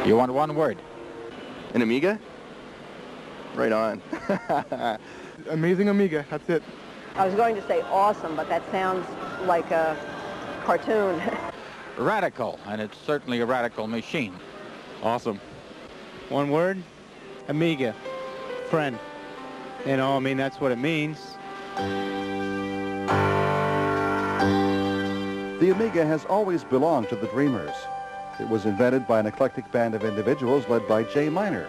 You want one word? An Amiga? Right on. Amazing Amiga, that's it. I was going to say awesome, but that sounds like a cartoon. Radical, and it's certainly a radical machine. Awesome. One word? Amiga. Friend. You know, I mean, that's what it means. The Amiga has always belonged to the dreamers. It was invented by an eclectic band of individuals led by Jay Miner,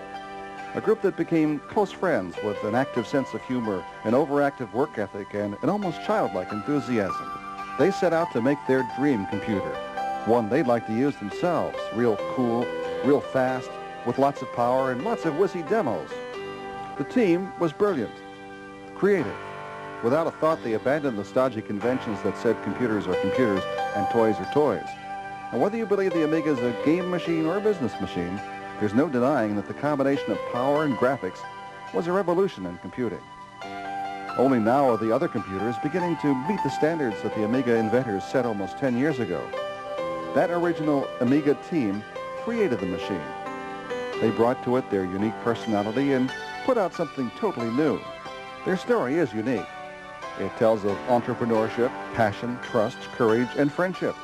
a group that became close friends with an active sense of humor, an overactive work ethic, and an almost childlike enthusiasm. They set out to make their dream computer, one they'd like to use themselves, real cool, real fast, with lots of power and lots of whizzy demos. The team was brilliant, creative. Without a thought, they abandoned the stodgy conventions that said computers are computers and toys are toys. And whether you believe the Amiga is a game machine or a business machine, there's no denying that the combination of power and graphics was a revolution in computing. Only now are the other computers beginning to meet the standards that the Amiga inventors set almost 10 years ago. That original Amiga team created the machine. They brought to it their unique personality and put out something totally new. Their story is unique. It tells of entrepreneurship, passion, trust, courage, and friendship.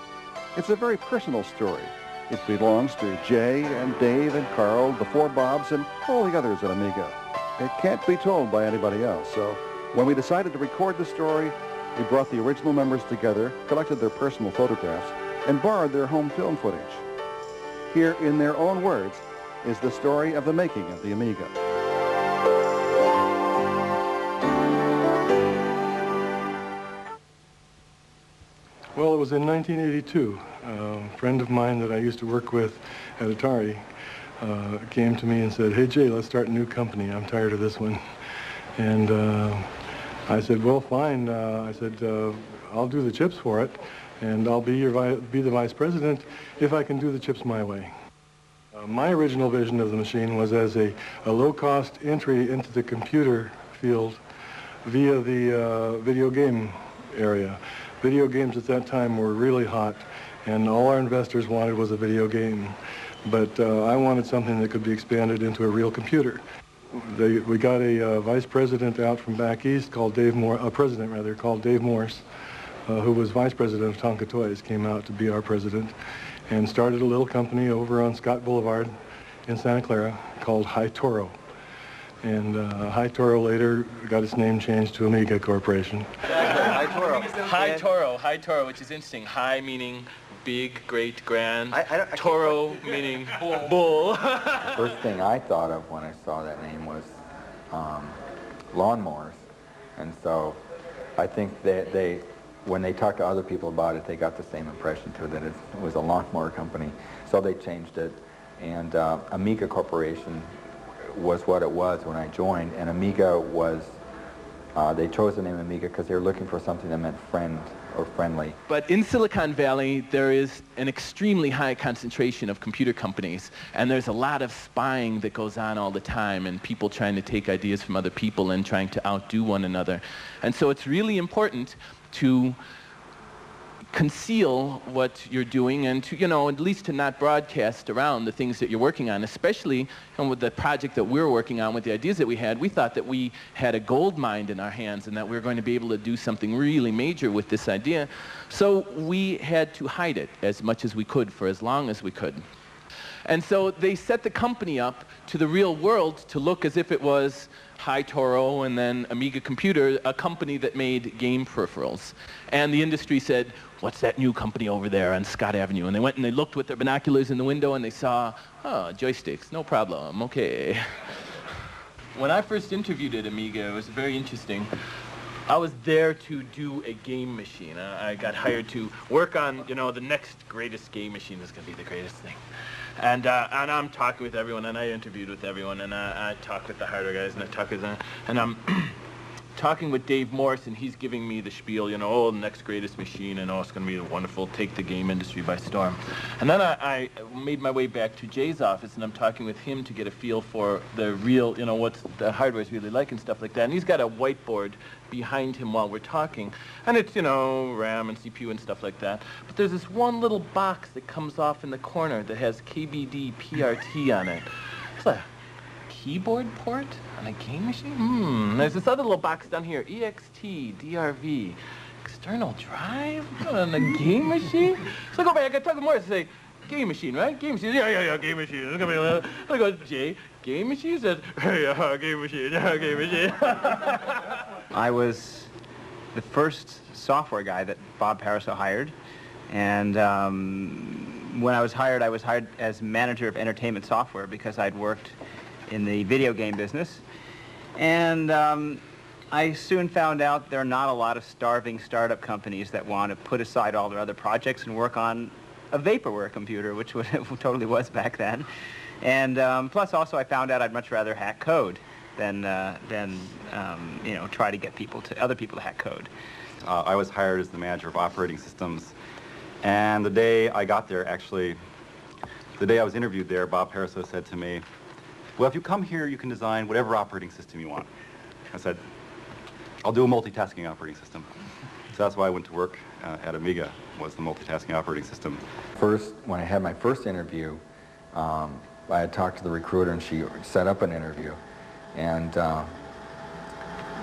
It's a very personal story. It belongs to Jay and Dave and Carl, the four Bobs, and all the others at Amiga. It can't be told by anybody else, so when we decided to record the story, we brought the original members together, collected their personal photographs, and borrowed their home film footage. Here, in their own words, is the story of the making of the Amiga. Well, it was in 1982. A friend of mine that I used to work with at Atari came to me and said, "Hey, Jay, let's start a new company. I'm tired of this one." And I said, "Well, fine." I said, "I'll do the chips for it, and I'll be the vice president if I can do the chips my way." My original vision of the machine was as a low-cost entry into the computer field via the video game area. Video games at that time were really hot, and all our investors wanted was a video game. But I wanted something that could be expanded into a real computer. We got a vice president out from back east called Dave Morse, a president rather, called Dave Morse, who was vice president of Tonka Toys, came out to be our president, and started a little company over on Scott Boulevard in Santa Clara called High Toro. And High Toro later got its name changed to Amiga Corporation. High Toro. High Toro, which is interesting. High meaning big, great, grand. Toro meaning bull. First thing I thought of when I saw that name was lawnmowers. And so I think that when they talked to other people about it, they got the same impression too, that it was a lawnmower company. So they changed it. And Amiga Corporation was what it was when I joined. And Amiga was, they chose the name Amiga because they were looking for something that meant friend or friendly. But in Silicon Valley, there is an extremely high concentration of computer companies, and there's a lot of spying that goes on all the time, and people trying to take ideas from other people and trying to outdo one another. And so it's really important to conceal what you're doing and to, at least to not broadcast around the things that you're working on, especially with the project that we're working on, with the ideas that we had. We thought that we had a gold mine in our hands and that we were going to be able to do something really major with this idea. So we had to hide it as much as we could for as long as we could. And so they set the company up to the real world to look as if it was High Toro and then Amiga Computer, a company that made game peripherals. And the industry said, "What's that new company over there on Scott Avenue?" And they went and they looked with their binoculars in the window and they saw, "Oh, joysticks, no problem, okay." When I first interviewed at Amiga, it was very interesting. I was there to do a game machine. I got hired to work on, the next greatest game machine is going to be the greatest thing. And I'm talking with everyone, and I interviewed with everyone, and I talked with the hardware guys, and I talked with them, and talking with Dave Morse, and he's giving me the spiel, you know, oh, the next greatest machine, and oh, it's going to be wonderful, take the game industry by storm. And then I made my way back to Jay's office, and I'm talking with him to get a feel for the real, you know, what the hardware's really like and stuff like that. And he's got a whiteboard behind him while we're talking, and it's, you know, RAM and CPU and stuff like that. But there's this one little box that comes off in the corner that has KBD PRT on it. It's a keyboard port on a game machine? There's this other little box down here, EXT, DRV, external drive on a game machine? So I go back, I talk to Morris and say, game machine, right? Game machine, yeah, game machine. It's gonna be, I go, Jay, game machine? He says, yeah, game machine, yeah, game machine. I was the first software guy that Bob Paraso hired, and when I was hired as manager of entertainment software because I'd worked in the video game business. And I soon found out there are not a lot of starving startup companies that want to put aside all their other projects and work on a vaporware computer, which it totally was back then. And plus also I found out I'd much rather hack code than you know, try to get other people to hack code. I was hired as the manager of operating systems, and the day I got there, actually, the day I was interviewed there, Bob Paraso said to me, well, if you come here, you can design whatever operating system you want. I said, I'll do a multitasking operating system. So that's why I went to work at Amiga, was the multitasking operating system. First, when I had my first interview, I had talked to the recruiter and she set up an interview. And,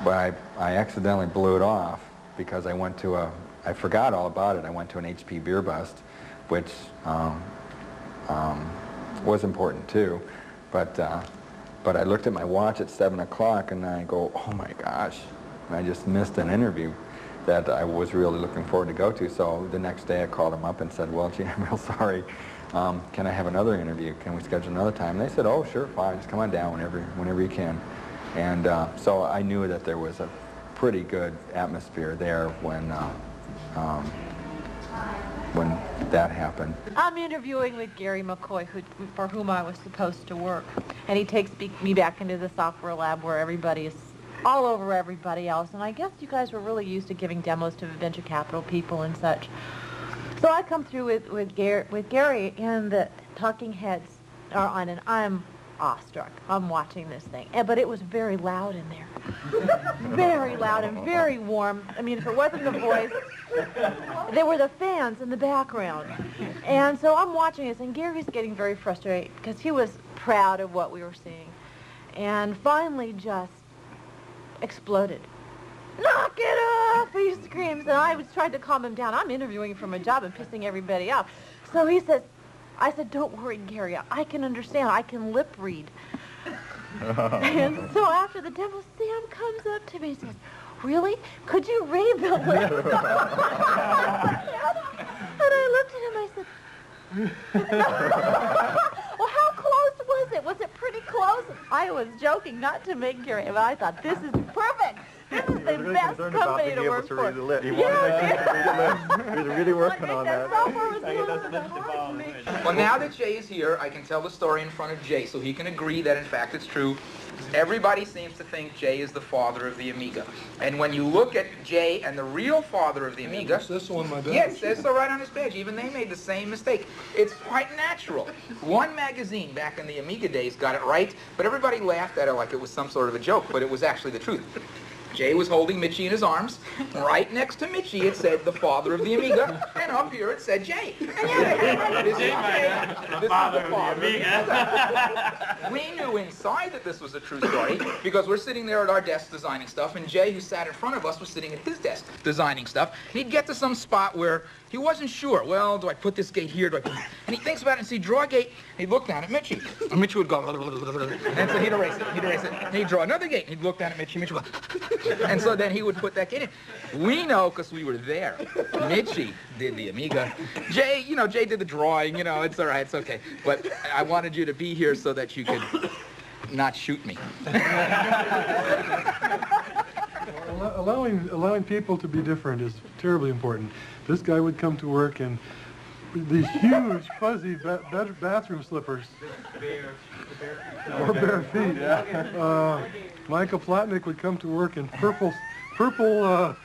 but I accidentally blew it off because I went to I forgot all about it. I went to an HP beer bust, which was important too. But I looked at my watch at 7 o'clock and I go, oh my gosh, I just missed an interview that I was really looking forward to go to. So the next day I called them up and said, well, gee, I'm real sorry. Can I have another interview? Can we schedule another time? And they said, oh, sure, fine, just come on down whenever you can. And so I knew that there was a pretty good atmosphere there when that happened. I'm interviewing with Gary McCoy, for whom I was supposed to work. And he takes me back into the software lab where everybody is all over everybody else. And I guess you guys were really used to giving demos to venture capital people and such. So I come through with Gary, and the talking heads are on, and I'm awestruck. I'm watching this thing. But it was very loud in there. Very loud and very warm. I mean, if it wasn't the voice, there were the fans in the background. And so I'm watching this, and Gary's getting very frustrated because he was proud of what we were seeing. And finally just exploded. Knock it off, he screams, and I was trying to calm him down. I'm interviewing from a job and pissing everybody off. So he says, I said, don't worry, Gary, I can understand, I can lip read. And so after the demo, Sam comes up to me and says, really? Could you read the lip? And I looked at him, I said, well, how close was it? Was it pretty close? I was joking not to make Gary, but I thought, this is perfect. This is the best company to work for. He was really working on that. Well, now that Jay is here, I can tell the story in front of Jay, so he can agree that, in fact, it's true. Everybody seems to think Jay is the father of the Amiga. And when you look at Jay and the real father of the Amiga... Is this on my badge? Yes, that's so right on his badge. Even they made the same mistake. It's quite natural. One magazine back in the Amiga days got it right, but everybody laughed at it like it was some sort of a joke, but it was actually the truth. Jay was holding Mitchie in his arms. Right next to Mitchie, it said the father of the Amiga, and up here it said Jay. And yeah, this is Jay, the father of the Amiga. We knew inside that this was a true story because we're sitting there at our desk designing stuff, and Jay, who sat in front of us, was sitting at his desk designing stuff. And he'd get to some spot where he wasn't sure. Well, do I put this gate here? And he thinks about it and see, draw a gate. And he'd look down at Mitchie. And Mitchie would go, and so he'd erase it. And he'd draw another gate. And he'd look down at Mitchie. Mitchie would go, and so then he would put that gate in. We know because we were there. Mitchie did the Amiga. Jay, Jay did the drawing. It's all right. It's okay. But I wanted you to be here so that you could not shoot me. Allowing people to be different is terribly important. This guy would come to work in these huge, fuzzy bathroom slippers. Or bare feet. Michael Plotnick would come to work in purple sweatpants.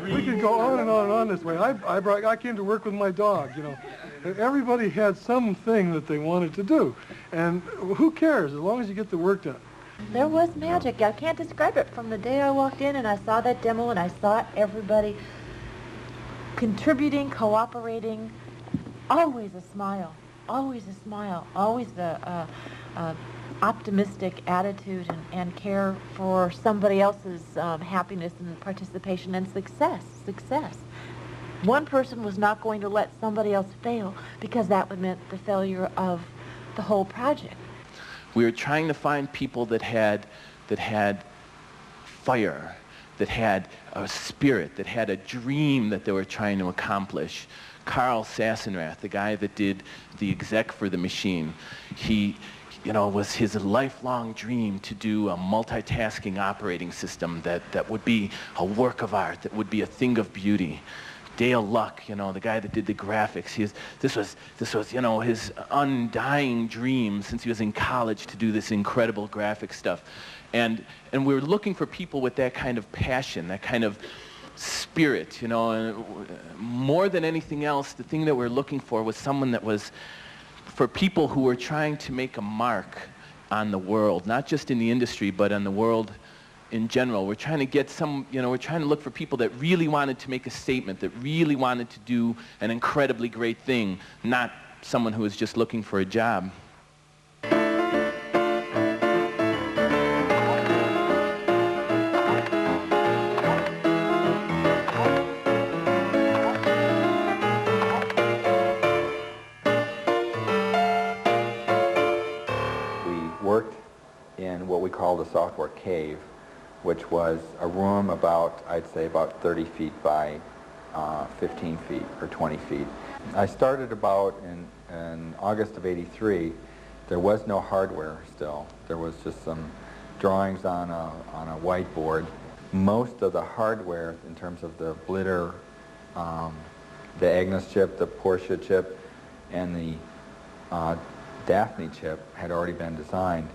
We could go on and on and on this way. I came to work with my dog, you know. Everybody had something that they wanted to do. And who cares, as long as you get the work done. There was magic. I can't describe it. From the day I walked in and I saw that demo and I saw everybody contributing, cooperating, always a smile, always a smile, always the optimistic attitude and care for somebody else's happiness and participation and success. One person was not going to let somebody else fail because that would mean the failure of the whole project. We were trying to find people that had fire, that had a spirit, that had a dream that they were trying to accomplish. Carl Sassenrath, the guy that did the exec for the machine, was his lifelong dream to do a multitasking operating system that would be a work of art, that would be a thing of beauty. Dale Luck, the guy that did the graphics, this was his undying dream since he was in college to do this incredible graphic stuff. And we were looking for people with that kind of passion, that kind of spirit, and more than anything else, the thing that we were looking for was someone that was for people who were trying to make a mark on the world, not just in the industry, but on the world in general. We're trying to get we're trying to look for people that really wanted to make a statement, that really wanted to do an incredibly great thing, not someone who was just looking for a job. Called a software cave, which was a room about, I'd say about 30 feet by 15 feet or 20 feet. I started about in August of '83. There was no hardware still. There was just some drawings on a whiteboard. Most of the hardware in terms of the Blitter, the Agnes chip, the Porsche chip, and the Daphne chip had already been designed.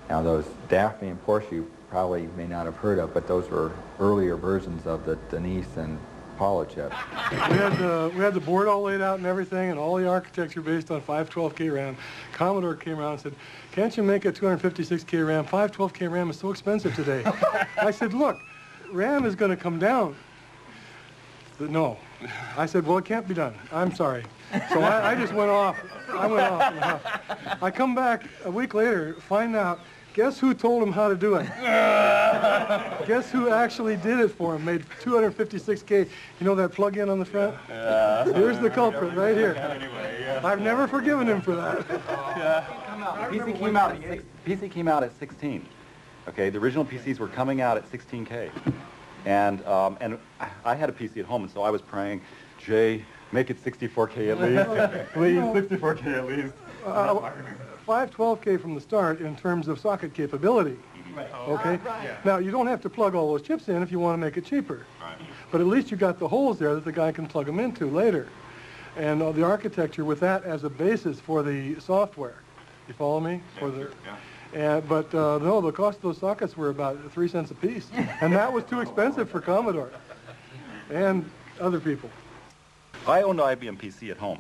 Now those Daphne and Porsche you probably may not have heard of, but those were earlier versions of the Denise and Paula chip. We had the board all laid out and everything, and all the architecture based on 512K RAM. Commodore came around and said, "Can't you make a 256K RAM? 512K RAM is so expensive today." I said, "Look, RAM is going to come down." No. I said, "Well, it can't be done. I'm sorry." So I just went off. I went off. I come back a week later, find out, guess who told him how to do it? Guess who actually did it for him, made 256K. You know that plug-in on the front? Yeah. Here's the culprit right here. I've never forgiven him for that. PC came out at 16. Okay, the original PCs were coming out at 16K. And I had a PC at home, and so I was praying, Jay, make it 64K at least. Please, 64K at least. 512K from the start in terms of socket capability. Right. Okay? Right. Now, you don't have to plug all those chips in if you want to make it cheaper. Right. But at least you got the holes there that the guy can plug them into later. And the architecture with that as a basis for the software. You follow me? But no, the cost of those sockets were about 3 cents a piece. And that was too expensive for Commodore and other people. I owned an IBM PC at home,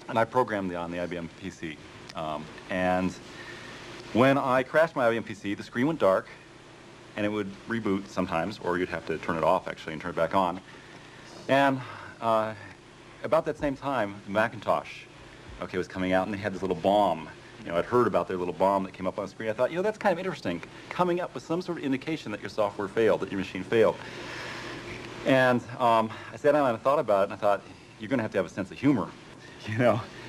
and I programmed on the IBM PC. And when I crashed my IBM PC, the screen went dark, and it would reboot sometimes, or you'd have to turn it off, actually, and turn it back on. And about that same time, the Macintosh, was coming out, and they had this little bomb. I'd heard about their little bomb that came up on the screen. I thought, that's kind of interesting, coming up with some sort of indication that your software failed, that your machine failed. And I sat down and I thought about it, and I thought, you're going to have a sense of humor.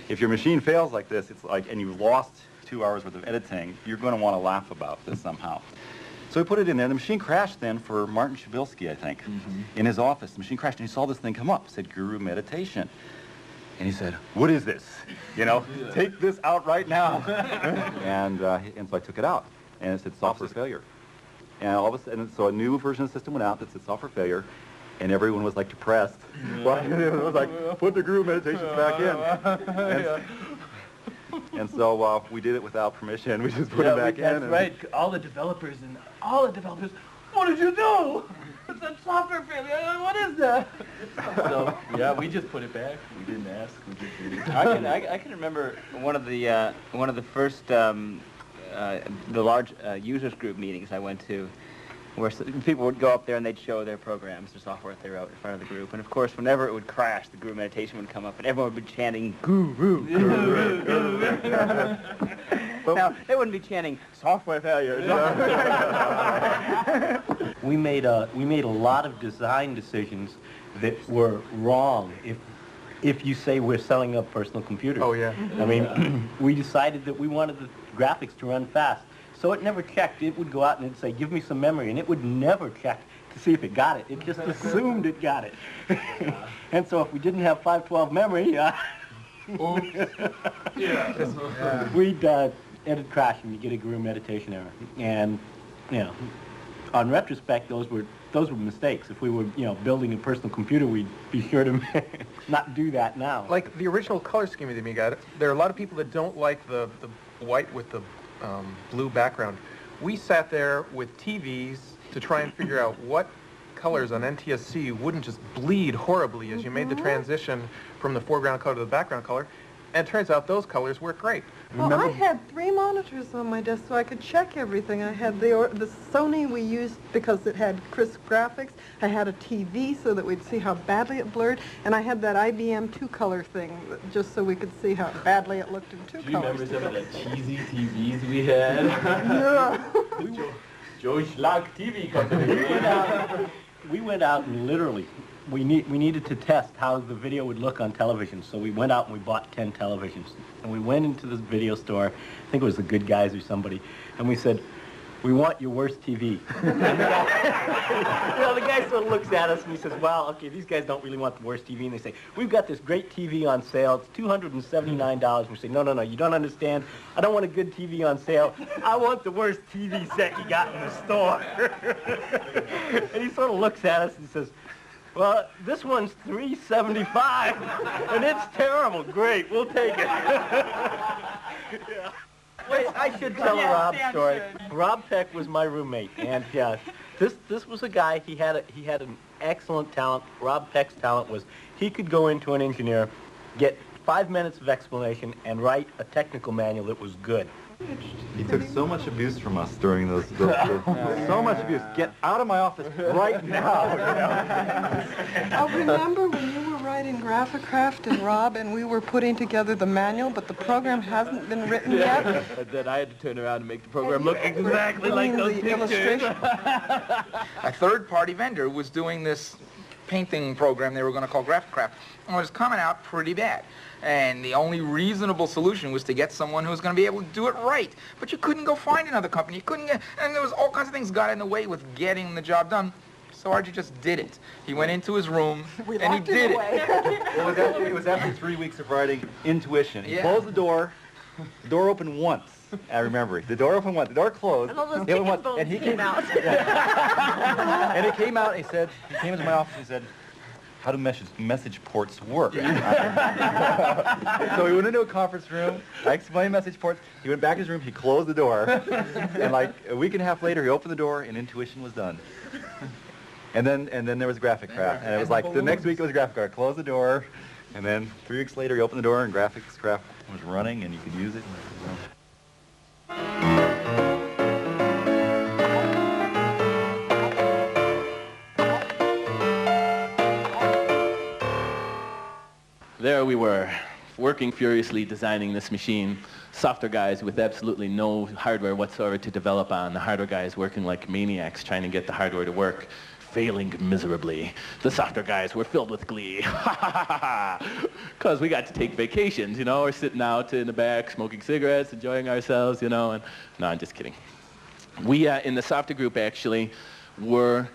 If your machine fails like this, and you've lost 2 hours worth of editing, you're going to want to laugh about this somehow. So we put it in there. The machine crashed then for Martin Shabilsky, I think, in his office. The machine crashed, and he saw this thing come up. It said Guru Meditation. And he said, "What is this? Take this out right now." and so I took it out, and it said software failure. And all of a sudden, so a new version of the system went out that said software failure, and everyone was like depressed. Well, it was like, put the Guru Meditations back in. And so we did it without permission. We just put it back in. That's right. All the developers, what did you do? It's a software failure. What is that? So, yeah, we just put it back. We didn't ask. We just did it. I can remember one of the first the large users group meetings I went to, where people would go up there and they'd show their programs, their software that they wrote in front of the group. And of course, whenever it would crash, the group meditation would come up and everyone would be chanting, "Guru, guru, guru." Now, they wouldn't be chanting software failure. We made a lot of design decisions that were wrong. If you say we're selling a personal computer. Oh yeah. I mean, we decided that we wanted the graphics to run fast. So it never checked. It would go out and it'd say, "Give me some memory," and it would never check to see if it got it. It just assumed it got it. And so if we didn't have 512 memory, we'd it'd crash and you get a guru meditation error. And on retrospect, those were mistakes. If we were building a personal computer, we'd be sure to not do that now. Like the original color scheme of the Amiga, there are a lot of people that don't like the white with the blue background. We sat there with TVs to try and figure out what colors on NTSC wouldn't just bleed horribly as you made the transition from the foreground color to the background color. And it turns out those colors work great. Well, I had 3 monitors on my desk so I could check everything. I had the Sony we used because it had crisp graphics. I had a TV so that we'd see how badly it blurred. And I had that IBM 2-color thing just so we could see how badly it looked in 2 colors. Do you remember some of the cheesy TVs we had? Yeah. Joe Schlag TV Company. We went out and literally, we needed to test how the video would look on television, so we went out and we bought 10 televisions. And we went into this video store, I think it was the Good Guys or somebody, and we said, "We want your worst TV." The guy sort of looks at us and he says, "Well, okay, these guys don't really want the worst TV." And they say, "We've got this great TV on sale. It's $279. And we say, "No, you don't understand. I don't want a good TV on sale. I want the worst TV set you got in the store." And he sort of looks at us and says, "Well, this one's $375, and it's terrible. Great, we'll take it." Wait, I should tell Rob's story. Rob Peck was my roommate, and this was a guy. He had an excellent talent. Rob Peck's talent was he could go into an engineer, get 5 minutes of explanation, and write a technical manual that was good. He took so much abuse from us during those so much abuse. Get out of my office right now. I remember when you were writing Graphicraft and Rob and we were putting together the manual, but the program hasn't been written yet. And then I had to turn around and make the program look exactly like those pictures. A third-party vendor was doing this painting program they were going to call Graphicraft, and it was coming out pretty bad. And the only reasonable solution was to get someone who was going to be able to do it right. But you couldn't go find another company. You couldn't get, and there was all kinds of things got in the way with getting the job done. So Archie just did it. He went into his room and he did it. It was after 3 weeks of writing Intuition. He closed the door. The door opened once. I remember it. The door opened once. The door closed. And all those chicken bones came out. And it came out. He came into my office and he said, "How do message ports work?" So he went into a conference room. I explained message ports. He went back to his room. He closed the door. And like a week and a half later, he opened the door and Intuition was done. And then there was Graphicraft. And it was like the next week it was Graphicraft. Closed the door. And then 3 weeks later, he opened the door and Graphicraft was running and you could use it. There we were, working furiously designing this machine. Software guys with absolutely no hardware whatsoever to develop on. The hardware guys working like maniacs trying to get the hardware to work, failing miserably. The software guys were filled with glee. Because we got to take vacations, We're sitting out in the back, smoking cigarettes, enjoying ourselves, and no, I'm just kidding. We, in the software group, actually, were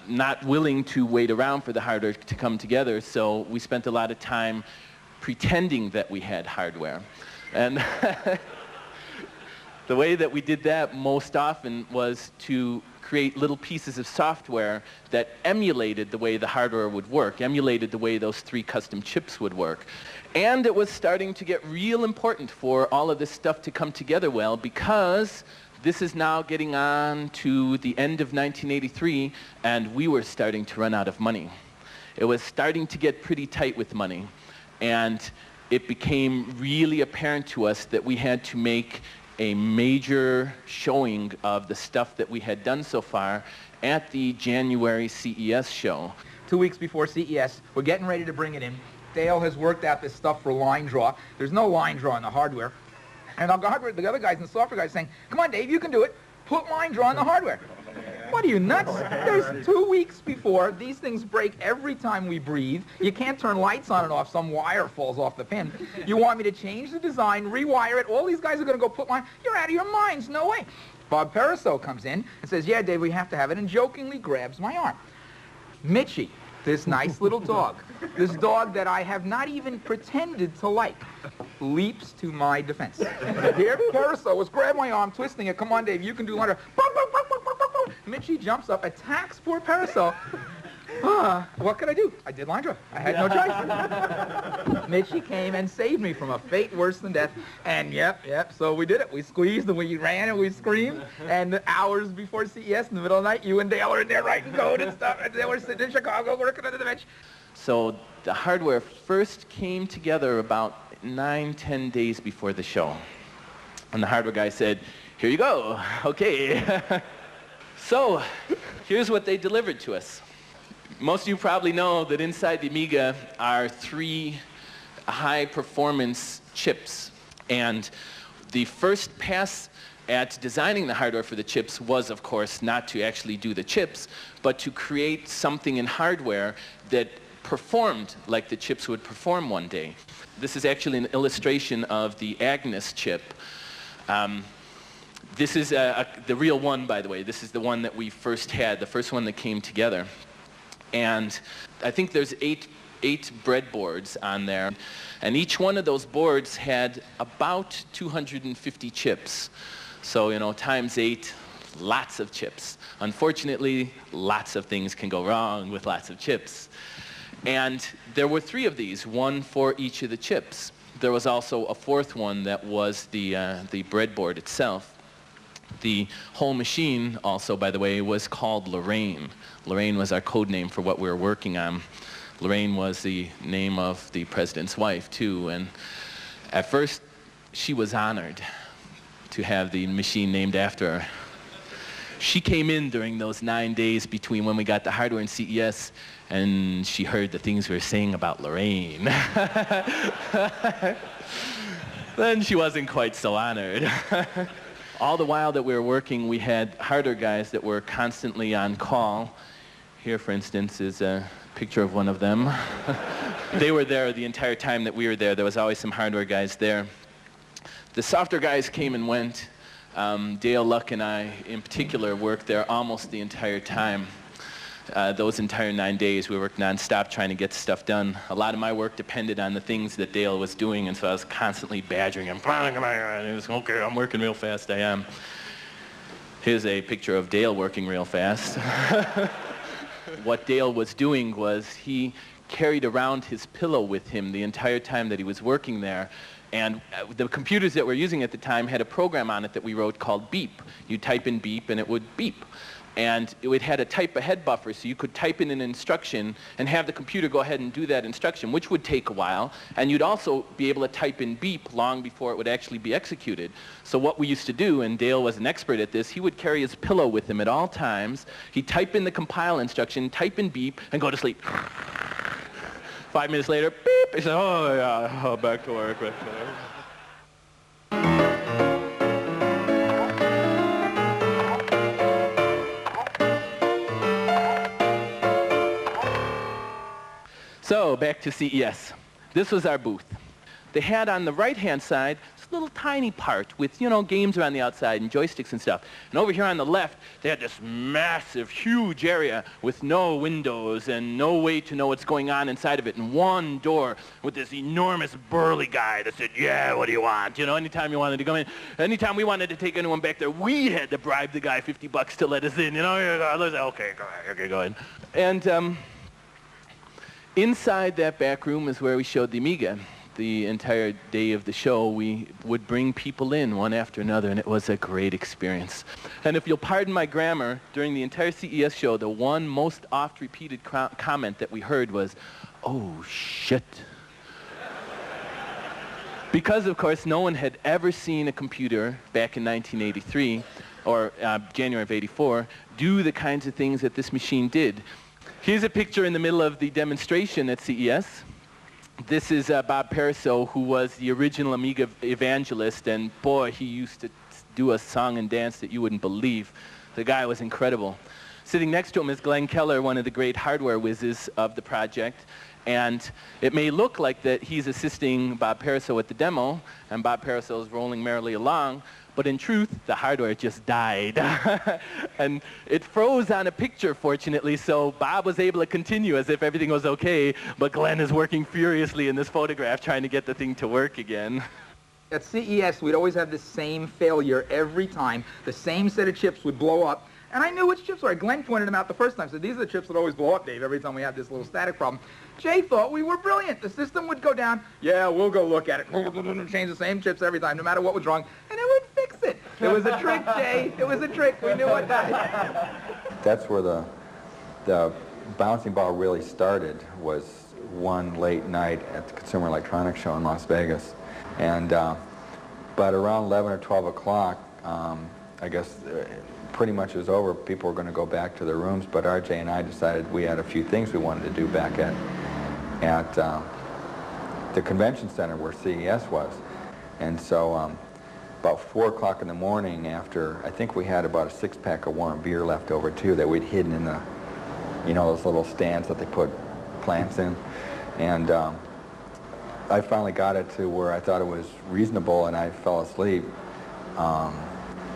not willing to wait around for the hardware to come together, so we spent a lot of time pretending that we had hardware. And the way that we did that most often was to create little pieces of software that emulated the way the hardware would work, emulated the way those 3 custom chips would work. And it was starting to get real important for all of this stuff to come together well, because this is now getting on to the end of 1983, and we were starting to run out of money. It was starting to get pretty tight with money, and it became really apparent to us that we had to make a major showing of the stuff that we had done so far at the January CES show. 2 weeks before CES, we're getting ready to bring it in. Dale has worked out this stuff for line draw. There's no line draw in the hardware. And the other guys and the software guys saying, come on, Dave, you can do it. Put line draw in the hardware. What are you, nuts? There's 2 weeks before. These things break every time we breathe. You can't turn lights on and off. Some wire falls off the pin. You want me to change the design, rewire it. All these guys are going to go put line. You're out of your minds. No way. Bob Pariseau comes in and says, yeah, Dave, we have to have it, and jokingly grabs my arm. Mitchie, this nice little dog, this dog that I have not even pretended to like, leaps to my defense. Here, Pariseau was grabbing my arm, twisting it. Come on, Dave, you can do line. Mitchie jumps up, attacks poor Pariseau. What could I do? I did line draw. I had no choice. Mitchie came and saved me from a fate worse than death. And yep, so we did it. We squeezed and we ran and we screamed. And hours before CES, in the middle of the night, you and Dale are in there writing code and stuff. And they were sitting in Chicago working under the bench. So the hardware first came together about 9-10 days before the show. And the hardware guy said, here you go. Okay. So here's what they delivered to us. Most of you probably know that inside the Amiga are 3 high-performance chips. And the first pass at designing the hardware for the chips was, of course, not to actually do the chips, but to create something in hardware that performed like the chips would perform one day. This is actually an illustration of the Agnes chip. This is the real one, by the way. This is the one that we first had, the first one that came together. And I think there's eight breadboards on there. And each one of those boards had about 250 chips. So, you know, times 8, lots of chips. Unfortunately, lots of things can go wrong with lots of chips. And there were 3 of these, one for each of the chips. There was also a 4th one that was the breadboard itself. The whole machine also, by the way, was called Lorraine. Lorraine was our code name for what we were working on. Lorraine was the name of the president's wife, too. And at first, she was honored to have the machine named after her. She came in during those 9 days between when we got the hardware and CES, and she heard the things we were saying about Lorraine. Then she wasn't quite so honored. All the while that we were working, we had hardware guys that were constantly on call. Here, for instance, is a picture of one of them. They were there the entire time that we were there. There was always some hardware guys there. The software guys came and went. Dale Luck and I, in particular, worked there almost the entire time. Those entire 9 days, we worked nonstop trying to get stuff done. A lot of my work depended on the things that Dale was doing, and so I was constantly badgering him. And he was, okay, I'm working real fast, I am. Here's a picture of Dale working real fast. What Dale was doing was he carried around his pillow with him the entire time that he was working there. And the computers that we're using at the time had a program on it that we wrote called Beep. You type in Beep and it would beep. And it had a type ahead buffer, so you could type in an instruction and have the computer go ahead and do that instruction, which would take a while. And you'd also be able to type in beep long before it would actually be executed. So what we used to do, and Dale was an expert at this, he would carry his pillow with him at all times. He'd type in the compile instruction, type in beep, and go to sleep. 5 minutes later, beep, he said, oh yeah, back to work. So back to CES. This was our booth. They had on the right-hand side little tiny part with, you know, games around the outside and joysticks and stuff. And over here on the left, they had this massive, huge area with no windows and no way to know what's going on inside of it, and one door with this enormous burly guy that said, yeah, what do you want? You know, anytime you wanted to come in, anytime we wanted to take anyone back there, we had to bribe the guy $50 to let us in, you know? I was like, okay, go ahead, okay, go ahead. And inside that back room is where we showed the Amiga. The entire day of the show, we would bring people in one after another, and it was a great experience. And if you'll pardon my grammar, during the entire CES show, the one most oft-repeated comment that we heard was, oh, shit. Because, of course, no one had ever seen a computer back in 1983, or January of '84, do the kinds of things that this machine did. Here's a picture in the middle of the demonstration at CES. This is Bob Pariseau, who was the original Amiga evangelist, and boy, he used to do a song and dance that you wouldn't believe. The guy was incredible. Sitting next to him is Glenn Keller, one of the great hardware whizzes of the project, and it may look like that he's assisting Bob Pariseau at the demo, and Bob Pariseau is rolling merrily along, but in truth, the hardware just died. And it froze on a picture, fortunately, so Bob was able to continue as if everything was okay, but Glenn is working furiously in this photograph trying to get the thing to work again. At CES, we'd always have the same failure every time. The same set of chips would blow up, and I knew which chips were. Glenn pointed them out the first time, so these are the chips that always blow up, Dave, every time we have this little static problem. Jay thought we were brilliant. The system would go down. Yeah, we'll go look at it. Change the same chips every time, no matter what was wrong, and it would fix it. It was a trick, Jay. It was a trick. We knew what that. That's where the bouncing ball really started, was one late night at the Consumer Electronics Show in Las Vegas. And, but around 11 or 12 o'clock, I guess pretty much it was over. People were going to go back to their rooms, but RJ and I decided we had a few things we wanted to do back at the convention center where CES was. And so about 4 o'clock in the morning, after, I think we had about a 6-pack of warm beer left over too that we'd hidden in the, you know, those little stands that they put plants in. And I finally got it to where I thought it was reasonable, and I fell asleep.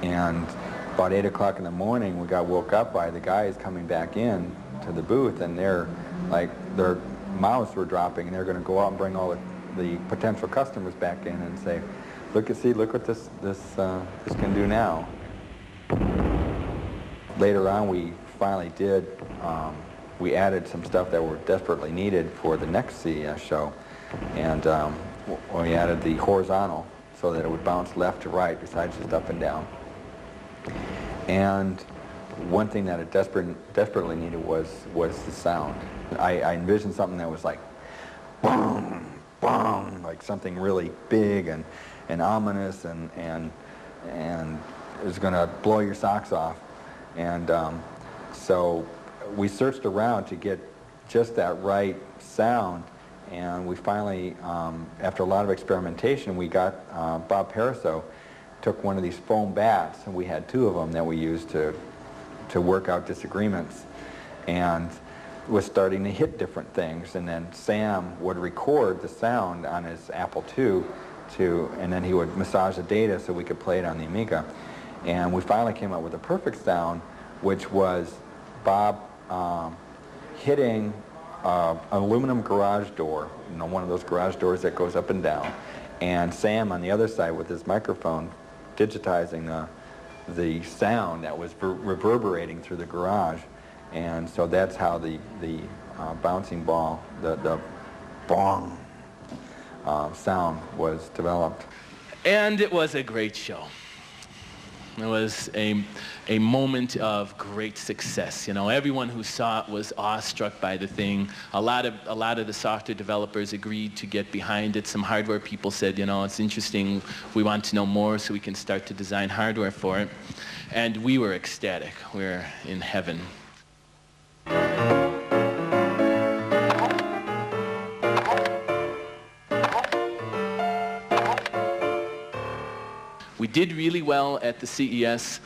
And about 8 o'clock in the morning, we got woke up by the guys coming back in to the booth, and they're like, their mouths were dropping, and they're going to go out and bring all the potential customers back in and say, look what this can do now. Later on, we finally did. We added some stuff that were desperately needed for the next CES show, and we added the horizontal so that it would bounce left to right besides just up and down. And one thing that it desperately needed was the sound. I envisioned something that was like boom, boom, like something really big and ominous and it was going to blow your socks off. And so we searched around to get just that right sound, and we finally, after a lot of experimentation, we got Bob Pariseau took one of these foam bats, and we had 2 of them that we used to work out disagreements, and was starting to hit different things. And then Sam would record the sound on his Apple II, and then he would massage the data so we could play it on the Amiga. And we finally came up with a perfect sound, which was Bob hitting an aluminum garage door, you know, one of those garage doors that goes up and down, and Sam on the other side with his microphone digitizing the sound that was reverberating through the garage. And so that's how the bouncing ball, the bong sound was developed. And it was a great show. It was a moment of great success. You know, everyone who saw it was awestruck by the thing. A lot of the software developers agreed to get behind it. Some hardware people said, you know, it's interesting. We want to know more so we can start to design hardware for it. And we were ecstatic. We were in heaven. We did really well at the CES,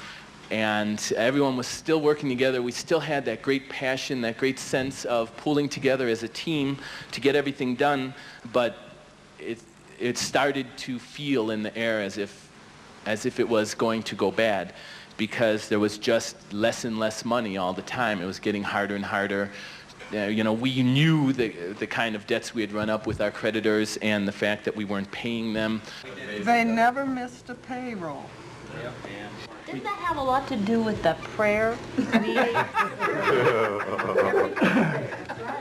and everyone was still working together. We still had that great passion, that great sense of pulling together as a team to get everything done, but it started to feel in the air as if it was going to go bad, because there was just less and less money all the time. It was getting harder and harder. You know, we knew the kind of debts we had run up with our creditors and the fact that we weren't paying them. They never missed a payroll. Didn't that have a lot to do with the prayer meeting?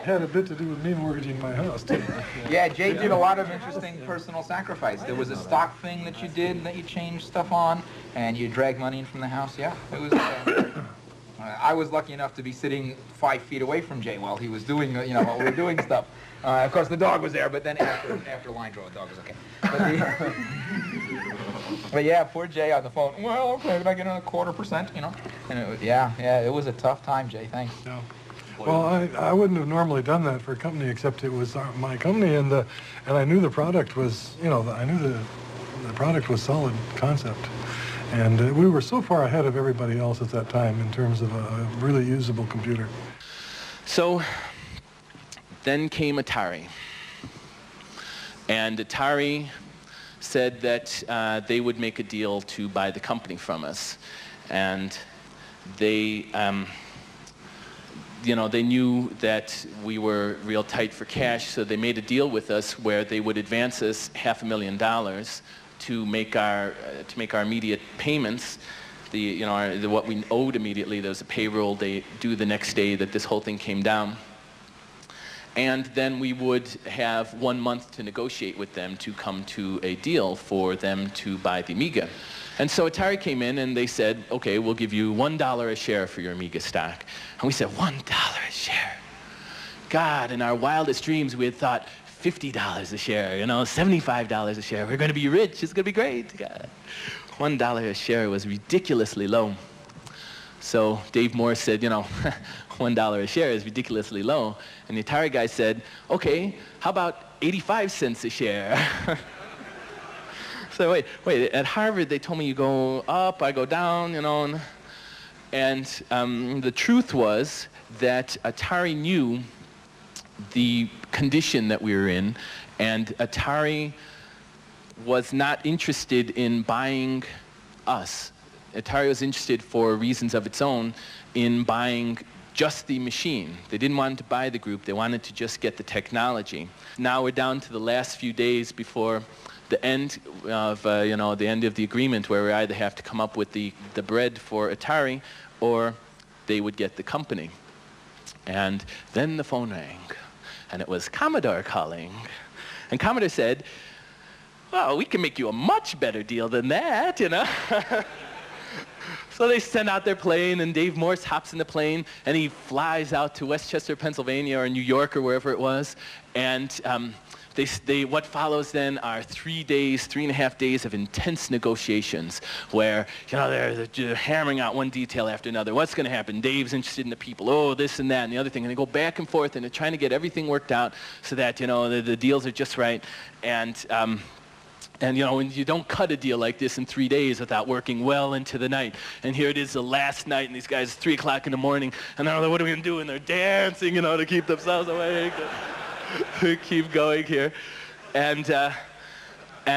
Had a bit to do with me mortgaging my house, too. Yeah, Jay did a lot of interesting personal sacrifice. There was a stock thing that you did that you changed stuff on, and you dragged money in from the house. Yeah, it was. I was lucky enough to be sitting 5 feet away from Jay while he was doing, you know, while we were doing stuff. Of course, the dog was there, but then after line draw, the dog was okay. But yeah, poor Jay on the phone. Well, okay, did I get a 1/4%? You know, and it was, yeah, it was a tough time, Jay. Thanks. No. Well, I wouldn't have normally done that for a company, except it was my company, and I knew the product was, you know, I knew the product was solid concept. And we were so far ahead of everybody else at that time in terms of a really usable computer. So then came Atari. And Atari said that they would make a deal to buy the company from us. And they, you know, they knew that we were real tight for cash, so they made a deal with us where they would advance us $500,000 to make our immediate payments. What we owed immediately. There was a payroll they due the next day that this whole thing came down, and then we would have 1 month to negotiate with them to come to a deal for them to buy the Amiga. And so Atari came in and they said, okay, we'll give you $1 a share for your Amiga stock. And we said, $1 a share? God, in our wildest dreams we had thought $50 a share, you know, $75 a share. We're going to be rich. It's going to be great. God. $1 a share was ridiculously low. So Dave Morse said, you know, $1 a share is ridiculously low. And the Atari guy said, okay, how about 85 cents a share? So wait, at Harvard they told me you go up, I go down, you know. And the truth was that Atari knew the condition that we were in, and Atari was not interested in buying us. Atari was interested, for reasons of its own, in buying just the machine. They didn't want to buy the group, they wanted to just get the technology. Now we're down to the last few days before the end of, the end of the agreement, where we either have to come up with the bread for Atari, or they would get the company. And then the phone rang, and it was Commodore calling. And Commodore said, well, we can make you a much better deal than that, you know. So they send out their plane, and Dave Morse hops in the plane, and he flies out to Westchester, Pennsylvania, or New York, or wherever it was. And what follows then are 3.5 days of intense negotiations, where, you know, they're hammering out one detail after another. What's going to happen? Dave's interested in the people. Oh, this and that and the other thing. And they go back and forth, and they're trying to get everything worked out so that, you know, the deals are just right. And, you know, when you don't cut a deal like this in 3 days without working well into the night. And here it is, the last night, and these guys, 3 o'clock in the morning, and they're like, what are we going to do? And they're dancing, you know, to keep themselves awake. Keep going here. And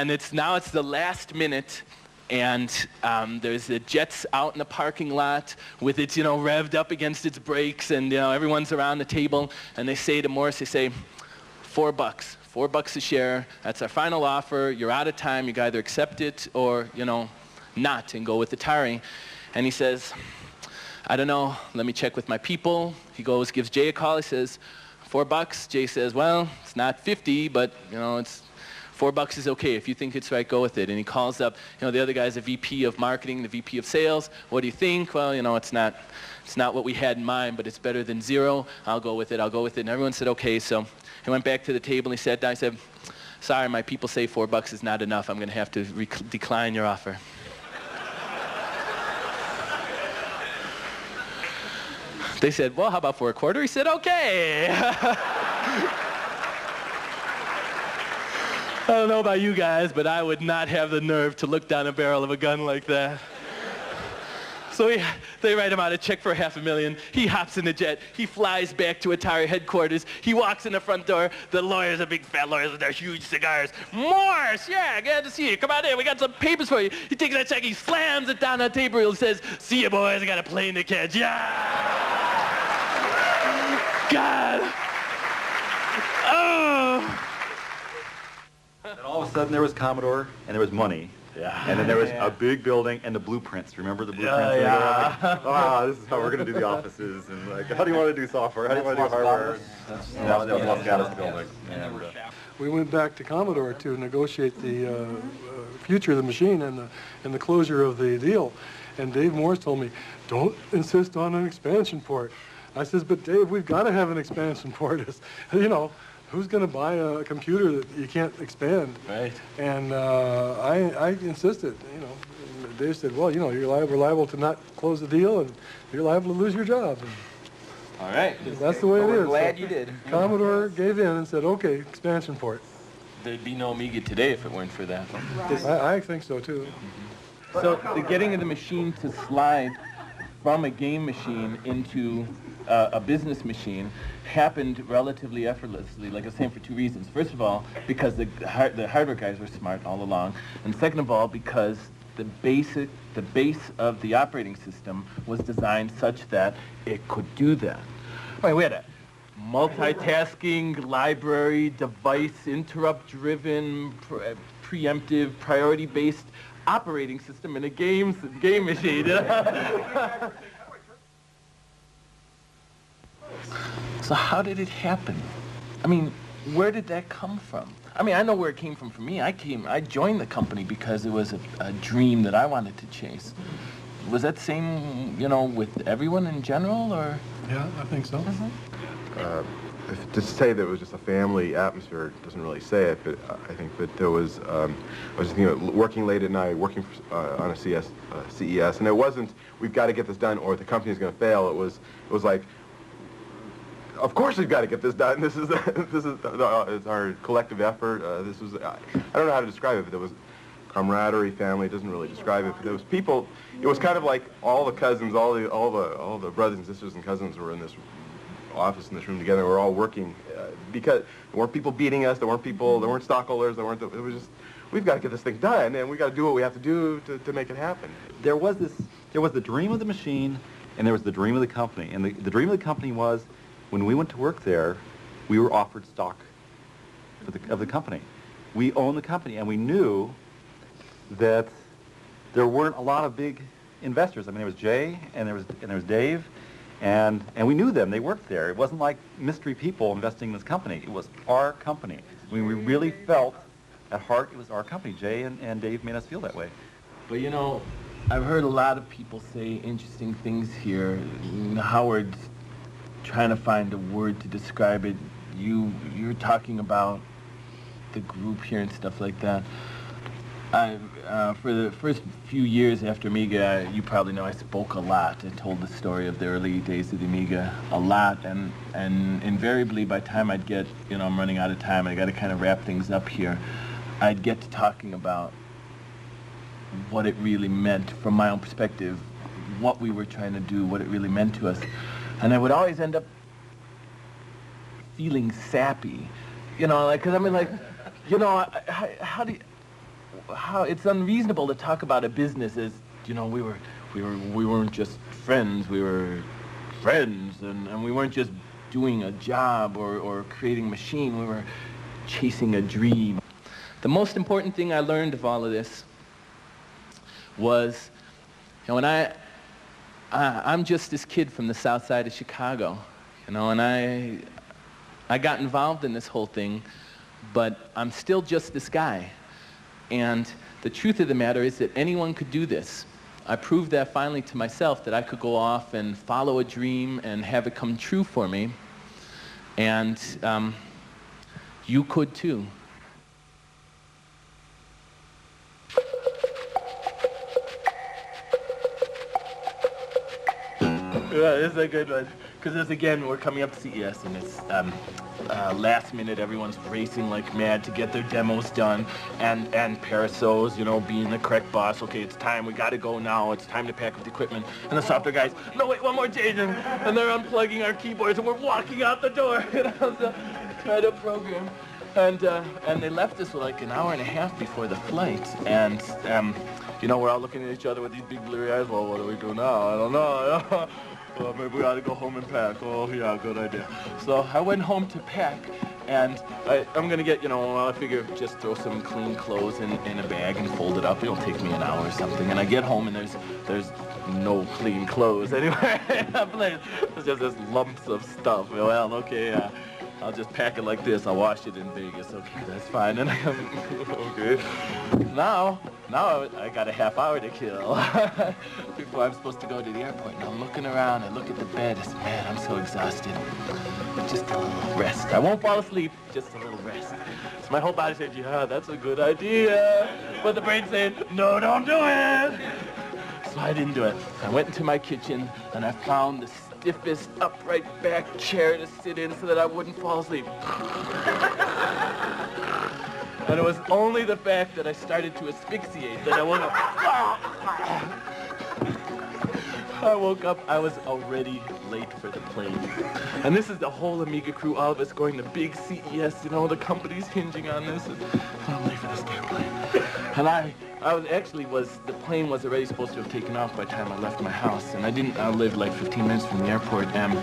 it's the last minute, and there's the Jets out in the parking lot with it, you know, revved up against its brakes, and, you know, everyone's around the table, and they say to Morris, they say, $4. $4 a share. That's our final offer. You're out of time. You can either accept it or, you know, not, and go with Atari. And he says, I don't know. Let me check with my people. He goes, gives Jay a call. He says, $4. Jay says, well, it's not 50, but, you know, it's $4 is okay. If you think it's right, go with it. And he calls up, you know, the other guy's a VP of marketing, the VP of sales. What do you think? Well, you know, it's not what we had in mind, but it's better than zero. I'll go with it. And everyone said, okay. So he went back to the table and he sat down. He said, sorry, my people say $4 is not enough. I'm going to have to decline your offer. They said, well, how about for $0.25? He said, okay. I don't know about you guys, but I would not have the nerve to look down a barrel of a gun like that. So they write him out a check for $500,000. He hops in the jet. He flies back to Atari headquarters. He walks in the front door. The lawyers are big fat lawyers with their huge cigars. Morse, yeah, glad to see you. Come on in. We got some papers for you. He takes that check. He slams it down on the table. He says, "See you, boys. I got a plane to catch." Yeah. God. Oh. And all of a sudden there was Commodore and there was money. Yeah. And then there was a big building and the blueprints. Remember the blueprints? Yeah. Like, this is how we're going to do the offices. And like, how do you want to do software? How do you want to do hardware? That was Los Gatos building. We went back to Commodore to negotiate the future of the machine and the closure of the deal. And Dave Morse told me, don't insist on an expansion port. I says, but Dave, we've got to have an expansion port. You know, who's going to buy a computer that you can't expand? Right. And I insisted, you know. Dave said, well, you know, we're liable to not close the deal, and you're liable to lose your job. And all right. that's the way it is. We're glad you did. Commodore gave in and said, okay, expansion port. There'd be no Amiga today if it weren't for that. I think so, too. So the getting of the machine to slide from a game machine into a business machine happened relatively effortlessly, like I was saying, for two reasons. First of all, because the hardware guys were smart all along, and second of all, because the base of the operating system was designed such that it could do that. Right, we had a multitasking, library, device, interrupt-driven, preemptive, priority-based operating system in a game machine. So how did it happen? I mean, where did that come from? I mean, I know where it came from for me. I joined the company because it was a dream that I wanted to chase. Was that same, you know, with everyone in general, or? Yeah, I think so. To say that it was just a family atmosphere doesn't really say it, but I think that there was, I was just thinking of working late at night, working on a CES, and it wasn't, we've got to get this done or the company's going to fail. It was like, of course we've got to get this done. This is it's our collective effort. This was, I don't know how to describe it, but there was camaraderie, family. It doesn't really describe it, but there was people. It was kind of like all the cousins, all the brothers and sisters and cousins were in this office in this room together. We're all working because there weren't people beating us. There weren't stockholders. It was just, we've got to get this thing done, and we've got to do what we have to do to make it happen. There was the dream of the machine, and there was the dream of the company. And the dream of the company was, when we went to work there, we were offered stock of the company. We owned the company, and we knew that there weren't a lot of big investors. I mean, there was Jay, and there was Dave, and we knew them. They worked there. It wasn't like mystery people investing in this company. It was our company. I mean, we really felt, at heart, it was our company. Jay and Dave made us feel that way. But you know, I've heard a lot of people say interesting things here. Howard's trying to find a word to describe it. You're talking about the group here and stuff like that. For the first few years after Amiga, you probably know I spoke a lot and told the story of the early days of the Amiga a lot, and invariably by the time I'd get, you know, I'm running out of time, I got to kind of wrap things up here, I'd get to talking about what it really meant from my own perspective, what we were trying to do, what it really meant to us. And I would always end up feeling sappy, you know, like, because I mean, like, you know, how it's unreasonable to talk about a business as, you know, we weren't just friends, we were friends, and we weren't just doing a job or creating a machine, we were chasing a dream. The most important thing I learned of all of this was, you know, when I'm just this kid from the south side of Chicago, you know, and I got involved in this whole thing, but I'm still just this guy. And the truth of the matter is that anyone could do this. I proved that finally to myself, that I could go off and follow a dream and have it come true for me. And you could too. Yeah, this is a good one. Because again, we're coming up to CES, and it's last minute. Everyone's racing like mad to get their demos done, and Paraso's, you know, being the correct boss. Okay, it's time. We got to go now. It's time to pack up the equipment. And the software guys, no, wait, one more change, and they're unplugging our keyboards, and we're walking out the door. You know, so try to program, and they left us like an hour and a half before the flight, and you know, we're all looking at each other with these big blurry eyes. Well, what do we do now? I don't know. Well, maybe we ought to go home and pack. Oh, yeah, good idea. So I went home to pack, and I'm going to get, you know, I figure just throw some clean clothes in a bag and fold it up. It'll take me an hour or something. And I get home, and there's no clean clothes anywhere. There's just this lumps of stuff. Well, okay, I'll just pack it like this. I'll wash it in Vegas. Okay, that's fine. And okay. Now I got a half hour to kill before I'm supposed to go to the airport. And I'm looking around. I look at the bed. I say, man, I'm so exhausted. Just a little rest. I won't fall asleep. Just a little rest. So my whole body said, yeah, that's a good idea. But the brain said, no, don't do it. So I didn't do it. I went into my kitchen and I found the stiffest upright back chair to sit in so that I wouldn't fall asleep. And it was only the fact that I started to asphyxiate that I woke up. I woke up, I was already late for the plane. And this is the whole Amiga crew, all of us going to big CES, you know, the company's hinging on this. And I'm late for this damn plane. And the plane was already supposed to have taken off by the time I left my house. And I lived like 15 minutes from the airport. And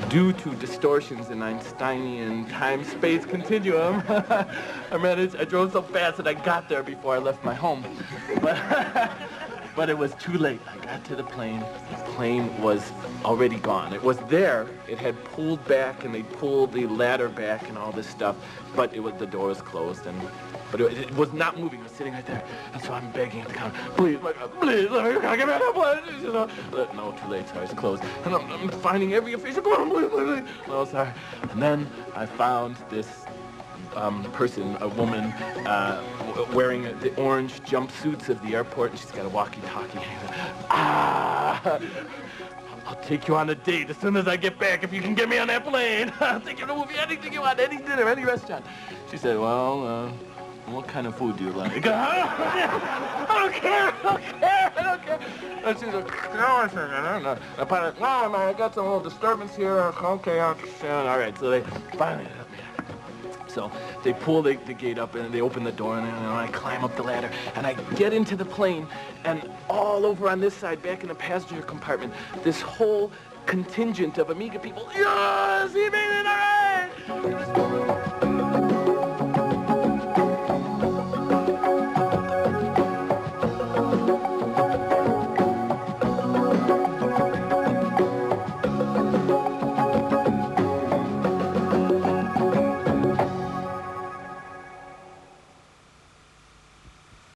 due to distortions in Einsteinian time-space continuum, I drove so fast that I got there before I left my home. But it was too late. I got to the plane. The plane was already gone. It was there. It had pulled back, and they pulled the ladder back and all this stuff. But the door was closed, but it was not moving. It was sitting right there. And so I'm begging at the counter, please, my God, please, let me get me on that plane. You know. No, too late. Sorry, it's closed. And I'm finding every official. Come on, please. No, sorry. And then I found this person, a woman, wearing the orange jumpsuits of the airport, and she's got a walkie-talkie. I'll take you on a date as soon as I get back if you can get me on that plane. I'll take you to a movie, anything you want, any dinner, any restaurant. She said, well, what kind of food do you like? I don't care. And she's like, no, I don't know. And no, I got some little disturbance here. Okay, I understand. All right, so they finally let me. So they pull the gate up and they open the door and I climb up the ladder and I get into the plane and all over on this side, back in the passenger compartment, this whole contingent of Amiga people, yes, he made it, all right!